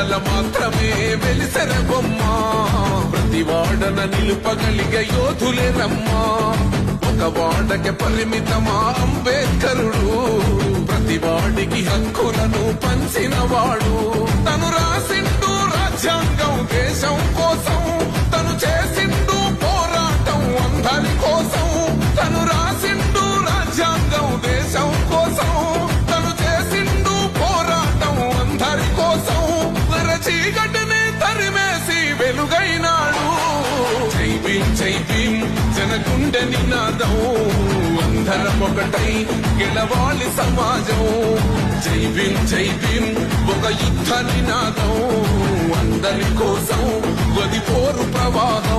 వాడల మాత్రమే వెలిసెర బొమ్మ ప్రతి వాడన నిలుపగలిగే యోధులే రమ్మా ఒక వాడకి పరిమితమా అంబేద్కరుడు ప్రతి వాడికి హక్కులను పంచిన వాడు తను రాసిండు రాజ్యాంగం దేశం కోసం తను చేసిండు పోరాటం అందరి కోసం తను రాసిండు రాజ్యాంగం దేశం కోసం తను చేసిండు పోరాటం అందరి కోసం చీకటిని తరిమేసి వెలుగైనాడు జై భీమ్ జనగుండె నినాదం అందరం ఒకటై గెలవాలి సమాజం జై భీమ్ ఒక యుద్ధ నినాదం అందరి కోసం వది పోరు ప్రవాహం